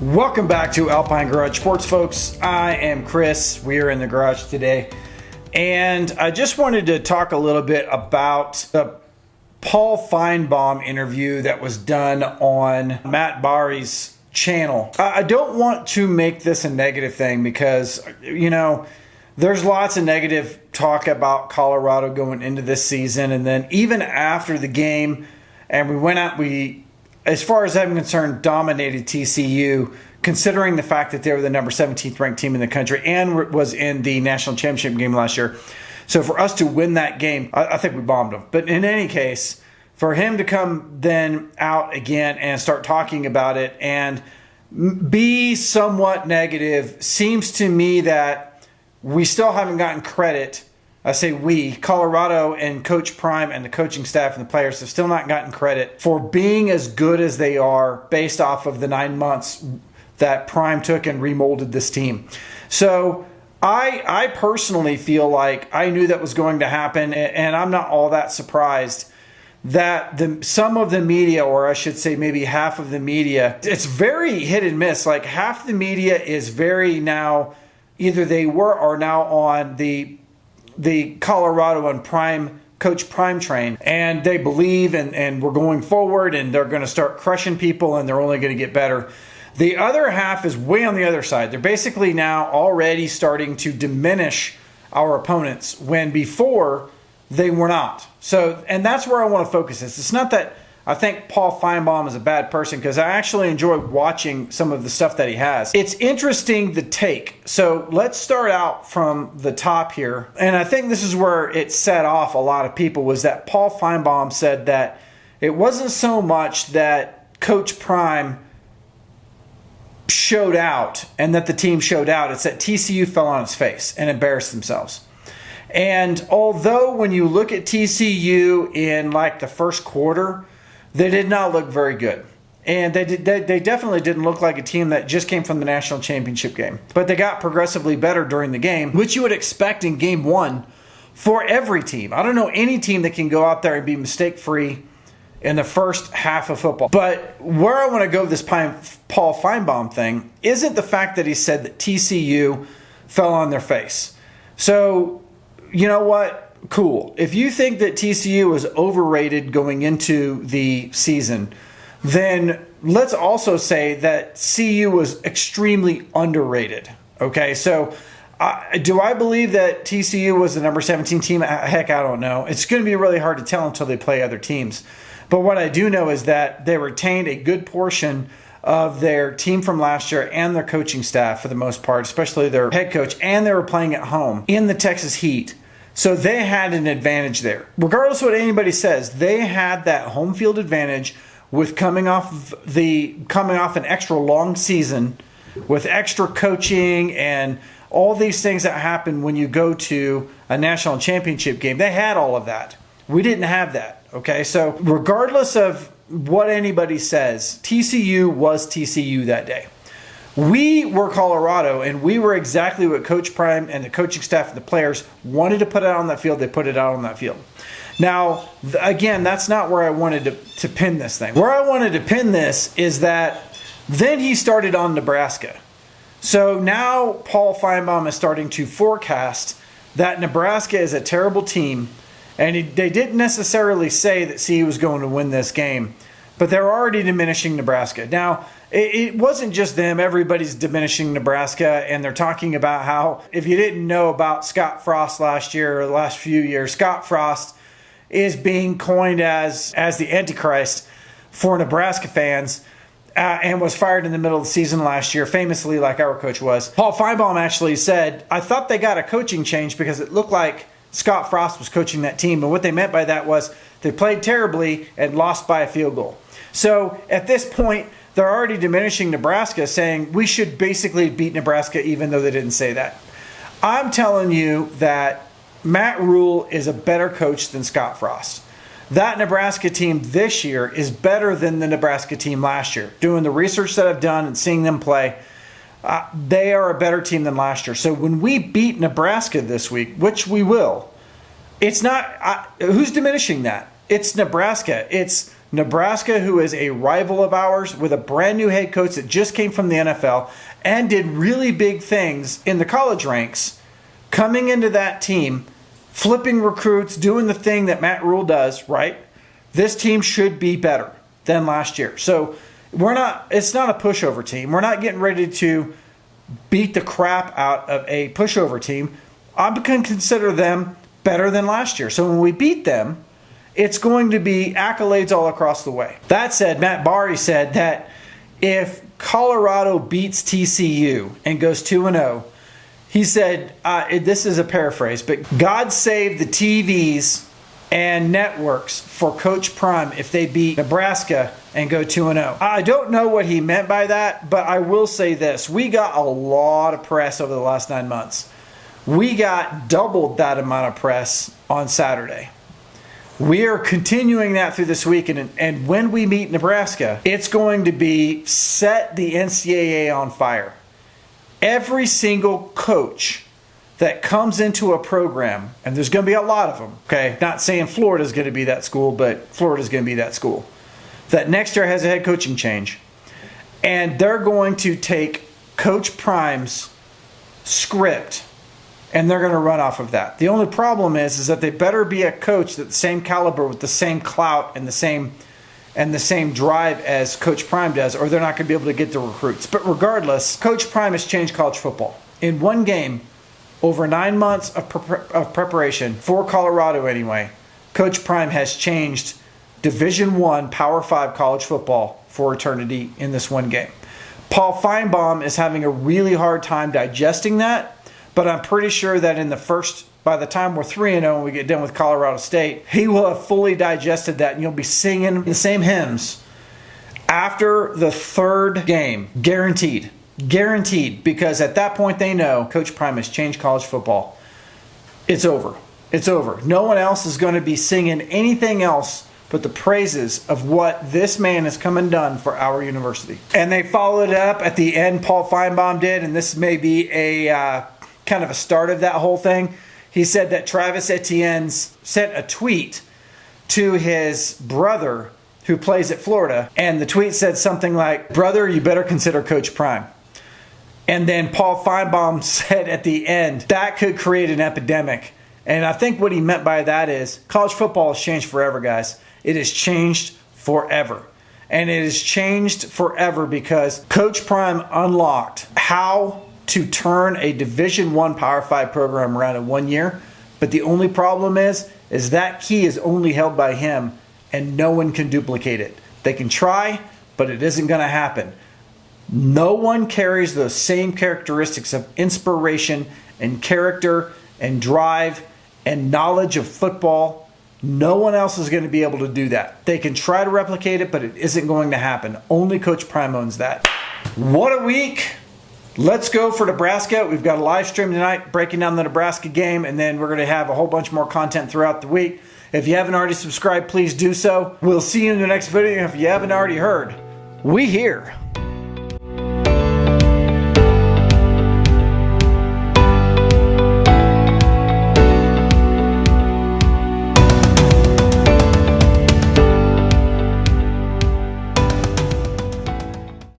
Welcome back to Alpine Garage Sports, folks. I am Chris. We are in the garage today. And I just wanted to talk a little bit about the Paul Finebaum interview that was done on Matt Barry's channel. I don't want to make this a negative thing because, there's lots of negative talk about Colorado going into this season. And then even after the game, and we, as far as I'm concerned, dominated TCU, considering the fact that they were the number 17th ranked team in the country and was in the national championship game last year. So for us to win that game, I think we bombed them. But in any case, for him to come then out again and start talking about it and be somewhat negative seems to me that we still haven't gotten credit. I say we, Colorado and Coach Prime and the coaching staff and the players have still not gotten credit for being as good as they are based off of the 9 months that Prime took and remolded this team. So I personally feel like I knew that was going to happen, and I'm not all that surprised that some of the media, or I should say maybe half of the media, it's very hit and miss. Like half the media is very now, either they were or now on the Colorado and Prime, Coach Prime train, and they believe and we're going forward and they're going to start crushing people and they're only going to get better. The other half is way on the other side. They're basically now already starting to diminish our opponents when before they were not. So, and that's where I want to focus this. It's not that I think Paul Finebaum is a bad person, because I actually enjoy watching some of the stuff that he has. It's interesting, the take. So let's start out from the top here. And I think this is where it set off a lot of people, was that Paul Finebaum said that it wasn't so much that Coach Prime showed out and that the team showed out. It's that TCU fell on its face and embarrassed themselves. And although when you look at TCU in like the first quarter, they did not look very good. And they definitely didn't look like a team that just came from the national championship game. But they got progressively better during the game, which you would expect in game one for every team. I don't know any team that can go out there and be mistake-free in the first half of football. But where I want to go with this Paul Finebaum thing isn't the fact that he said that TCU fell on their face. So, you know what? Cool. If you think that TCU was overrated going into the season, then let's also say that CU was extremely underrated. Okay, so do I believe that TCU was the number 17 team? Heck, I don't know. It's going to be really hard to tell until they play other teams. But what I do know is that they retained a good portion of their team from last year and their coaching staff for the most part, especially their head coach, and they were playing at home in the Texas heat. So they had an advantage there. Regardless of what anybody says, they had that home field advantage with coming off an extra long season with extra coaching and all these things that happen when you go to a national championship game. They had all of that. We didn't have that. Okay, so regardless of what anybody says, TCU was TCU that day. We were Colorado, and we were exactly what Coach Prime and the coaching staff and the players wanted to put out on that field. They put it out on that field. Now, again, that's not where I wanted to pin this thing. Where I wanted to pin this is that then he started on Nebraska. So now Paul Finebaum is starting to forecast that Nebraska is a terrible team, and they didn't necessarily say that CU was going to win this game, but they're already diminishing Nebraska. Now, it wasn't just them. Everybody's diminishing Nebraska, and they're talking about how, if you didn't know about Scott Frost last year or the last few years, Scott Frost is being coined as the Antichrist for Nebraska fans, and was fired in the middle of the season last year, famously like our coach was. Paul Finebaum actually said, I thought they got a coaching change because it looked like Scott Frost was coaching that team, but what they meant by that was they played terribly and lost by a field goal. So at this point, they're already diminishing Nebraska, saying we should basically beat Nebraska, even though they didn't say that. I'm telling you that Matt Rule is a better coach than Scott Frost. That Nebraska team this year is better than the Nebraska team last year. Doing the research that I've done and seeing them play, they are a better team than last year. So when we beat Nebraska this week, which we will, it's not who's diminishing that? It's Nebraska. It's Nebraska, who is a rival of ours, with a brand new head coach that just came from the NFL and did really big things in the college ranks, coming into that team, flipping recruits, doing the thing that Matt Rule does, right? This team should be better than last year. So it's not a pushover team. We're not getting ready to beat the crap out of a pushover team. I'm going to consider them better than last year. So when we beat them, it's going to be accolades all across the way. That said, Matt Barry said that if Colorado beats TCU and goes 2-0, he said, this is a paraphrase, but God save the TVs and networks for Coach Prime if they beat Nebraska and go 2-0. I don't know what he meant by that, but I will say this. We got a lot of press over the last 9 months. We got doubled that amount of press on Saturday. We are continuing that through this week, and when we meet Nebraska, it's going to be set the NCAA on fire. Every single coach that comes into a program, and there's going to be a lot of them, okay? Not saying Florida's going to be that school, but Florida's going to be that school. That next year has a head coaching change. And they're going to take Coach Prime's script and they're going to run off of that. The only problem is that they better be a coach that's the same caliber with the same clout and the same drive as Coach Prime does, or they're not going to be able to get the recruits. But regardless, Coach Prime has changed college football. In one game, over 9 months of preparation, for Colorado anyway, Coach Prime has changed Division I Power 5 college football for eternity in this one game. Paul Finebaum is having a really hard time digesting that, but I'm pretty sure that by the time we're 3-0 and we get done with Colorado State, he will have fully digested that, and you'll be singing the same hymns after the third game. Guaranteed. Guaranteed. Because at that point they know Coach Prime has changed college football. It's over. It's over. No one else is going to be singing anything else but the praises of what this man has come and done for our university. And they followed it up at the end, Paul Finebaum did, and this may be a kind of a start of that whole thing. He said that Travis Etienne sent a tweet to his brother who plays at Florida, and the tweet said something like, "Brother, you better consider Coach Prime." And then Paul Finebaum said at the end, that could create an epidemic. And I think what he meant by that is college football has changed forever, guys. It has changed forever. And it has changed forever because Coach Prime unlocked how to turn a Division I Power 5 program around in 1 year. But the only problem is that key is only held by him, and no one can duplicate it. They can try, but it isn't going to happen. No one carries those same characteristics of inspiration and character and drive and knowledge of football. No one else is going to be able to do that. They can try to replicate it, but it isn't going to happen. Only Coach Prime owns that. What a week. Let's go for Nebraska. We've got a live stream tonight breaking down the Nebraska game, and then we're going to have a whole bunch more content throughout the week. If you haven't already subscribed, please do so. We'll see you in the next video. If you haven't already heard, we here.